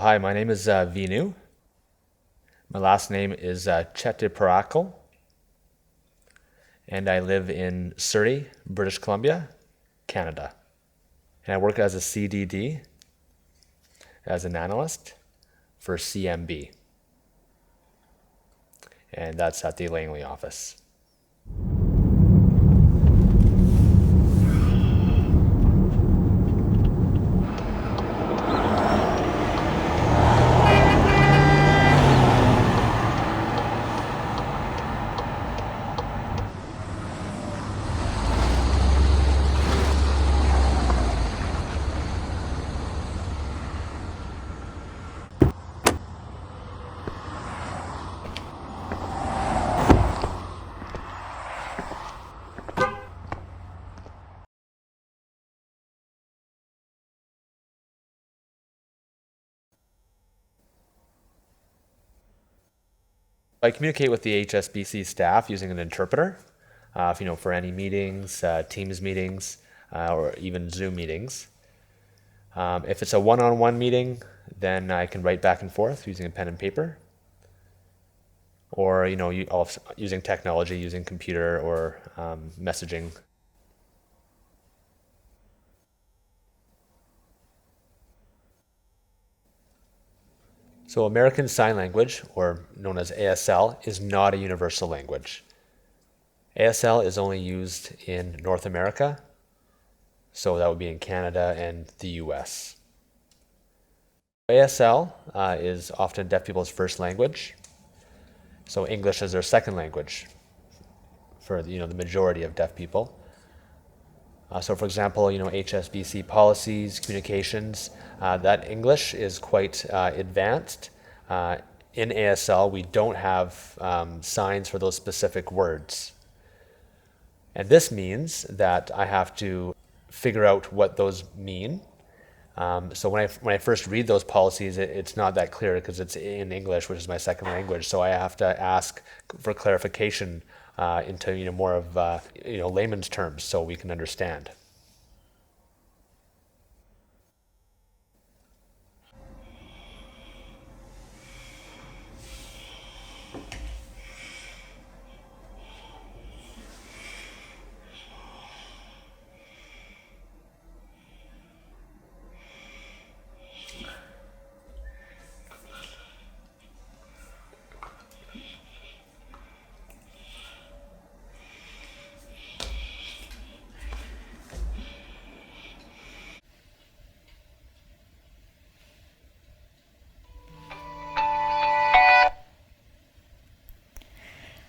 Hi, my name is Vinu. My last name is Chettiparakul, and I live in Surrey, British Columbia, Canada. And I work as a CDD, as an analyst for CMB, and that's at the Langley office. I communicate with the HSBC staff using an interpreter, for any meetings, Teams meetings, or even Zoom meetings. If it's a one-on-one meeting, then I can write back and forth using a pen and paper, or using technology, using computer or messaging. So American Sign Language, or known as ASL, is not a universal language. ASL is only used in North America, so that would be in Canada and the US. ASL is often deaf people's first language, so English is their second language for the majority of deaf people. So for example, HSBC policies, communications, that English is quite advanced. In ASL, we don't have signs for those specific words. And this means that I have to figure out what those mean. So when I first read those policies, it's not that clear because it's in English, which is my second language. So I have to ask for clarification into more of layman's terms so we can understand.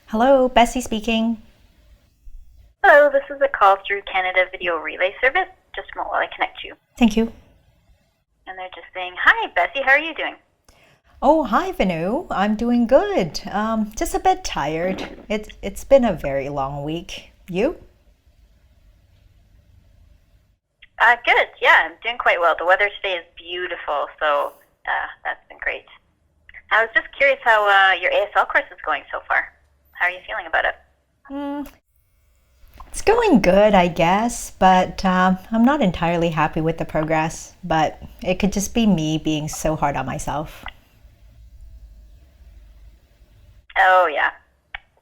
Hello, Bessie speaking. Hello, this is a call through Canada Video Relay Service. Just a moment while I connect you. Thank you. And they're just saying, hi, Bessie, how are you doing? Oh, hi, Vinu. I'm doing good. Just a bit tired. It's been a very long week. You? Good. Yeah, I'm doing quite well. The weather today is beautiful, so that's been great. I was just curious how your ASL course is going so far. How are you feeling about it? It's going good, I guess, but I'm not entirely happy with the progress. But it could just be me being so hard on myself. Oh, yeah.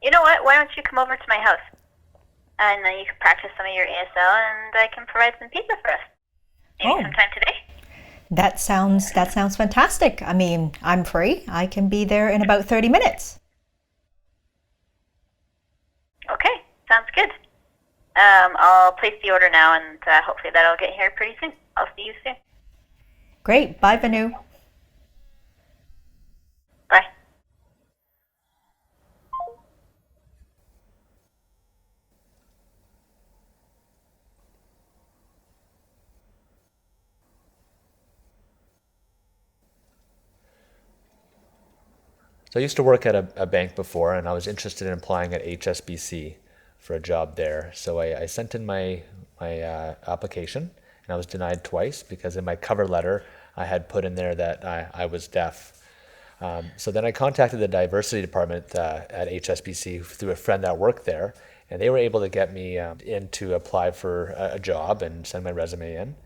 You know what? Why don't you come over to my house? And then you can practice some of your ASL, and I can provide some pizza for us. Maybe sometime today? That sounds fantastic. I mean, I'm free. I can be there in about 30 minutes. Okay, sounds good. I'll place the order now, and hopefully that'll get here pretty soon. I'll see you soon. Great. Bye, Vinu. Bye. So I used to work at a bank before, and I was interested in applying at HSBC for a job there. So I sent in my application, and I was denied twice because in my cover letter I had put in there that I was deaf. So then I contacted the diversity department at HSBC through a friend that worked there, and they were able to get me in to apply for a job and send my resume in.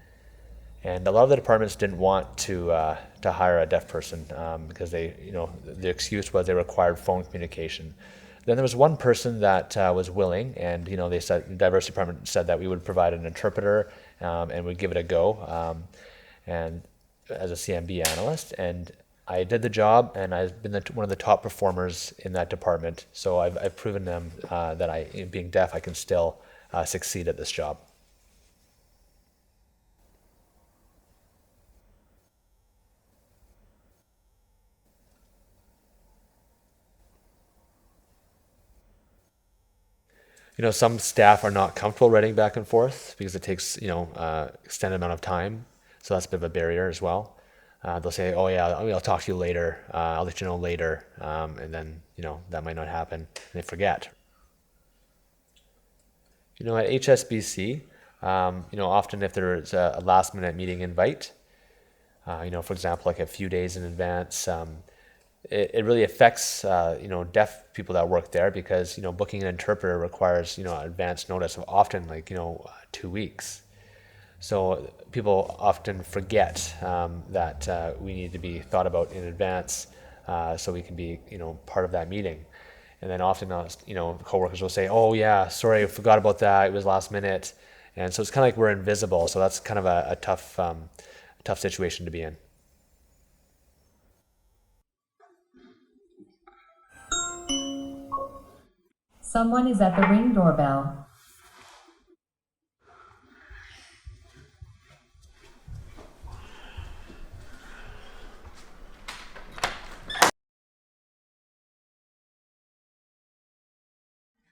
And a lot of the departments didn't want to hire a deaf person because the excuse was they required phone communication. Then there was one person that was willing, and they said, the diversity department said that we would provide an interpreter and we'd give it a go. And as a CMB analyst, and I did the job, and I've been one of the top performers in that department. So I've proven them that being deaf, I can still succeed at this job. Some staff are not comfortable writing back and forth because it takes, extended amount of time. So that's a bit of a barrier as well. They'll say, oh yeah, I'll talk to you later. I'll let you know later. And then, that might not happen. And they forget. At HSBC, often if there's a last minute meeting invite, for example, like a few days in advance, it really affects deaf people that work there because booking an interpreter requires advance notice of often 2 weeks. So people often forget that we need to be thought about in advance so we can be part of that meeting. And then often coworkers will say, oh yeah, sorry, I forgot about that, it was last minute. And so it's kind of like we're invisible. So that's kind of a tough situation to be in. Someone is at the Ring doorbell.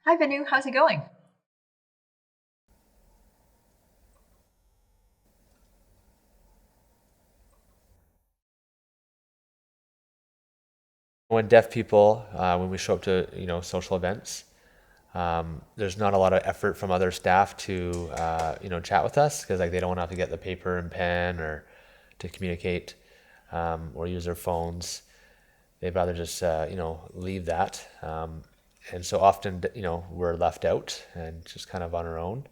Hi, Vinu. How's it going? When deaf people, when we show up to social events, there's not a lot of effort from other staff to chat with us because they don't want to have to get the paper and pen or to communicate or use their phones. They'd rather just leave that, and so often we're left out and just kind of on our own.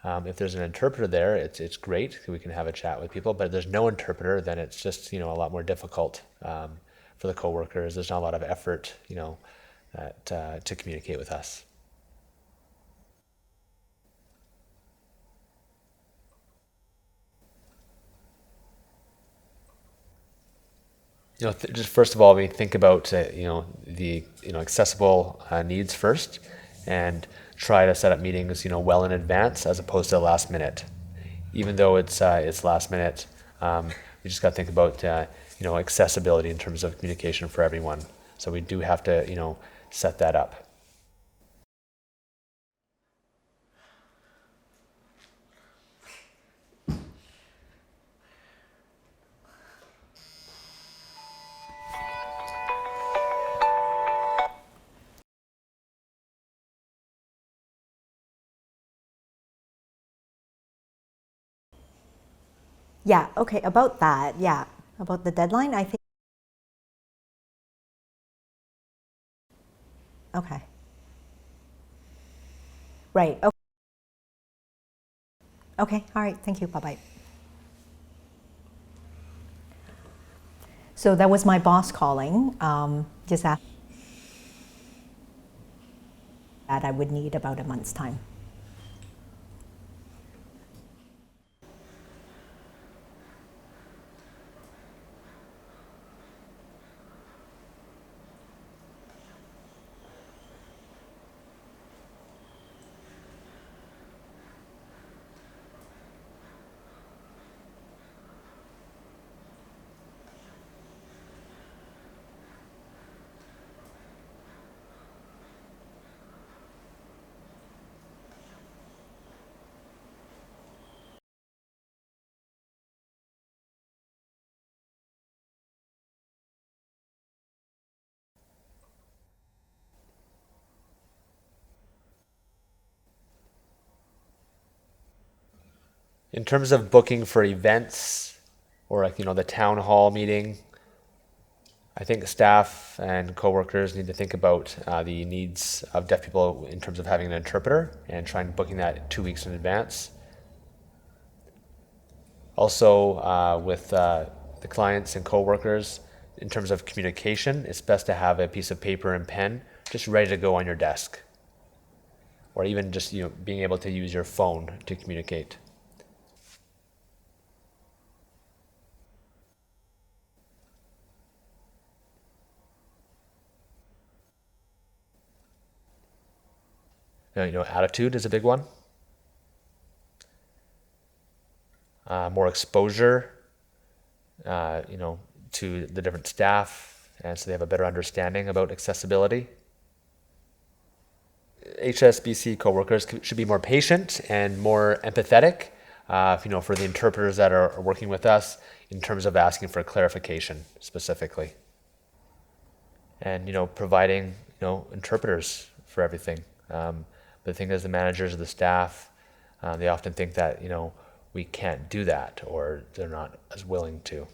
If there's an interpreter there, it's great. We can have a chat with people, but if there's no interpreter, then it's just a lot more difficult for the coworkers. There's not a lot of effort to communicate with us. Just first of all, we think about the accessible needs first, and try to set up meetings well in advance as opposed to last minute. Even though it's last minute, we just got to think about accessibility in terms of communication for everyone. So we do have to set that up. Yeah, okay, about that, yeah. About the deadline, I think. Okay. Right, okay. Okay, all right, thank you, bye-bye. So that was my boss calling, just asked that I would need about a month's time. In terms of booking for events or the town hall meeting, I think staff and coworkers need to think about the needs of deaf people in terms of having an interpreter and trying booking that 2 weeks in advance. Also, with the clients and coworkers, in terms of communication, it's best to have a piece of paper and pen just ready to go on your desk, or even just being able to use your phone to communicate. Attitude is a big one. More exposure, to the different staff, and so they have a better understanding about accessibility. HSBC coworkers should be more patient and more empathetic, for the interpreters that are working with us in terms of asking for clarification specifically. And, providing, interpreters for everything. But the thing is, the managers or the staff, they often think that, we can't do that, or they're not as willing to.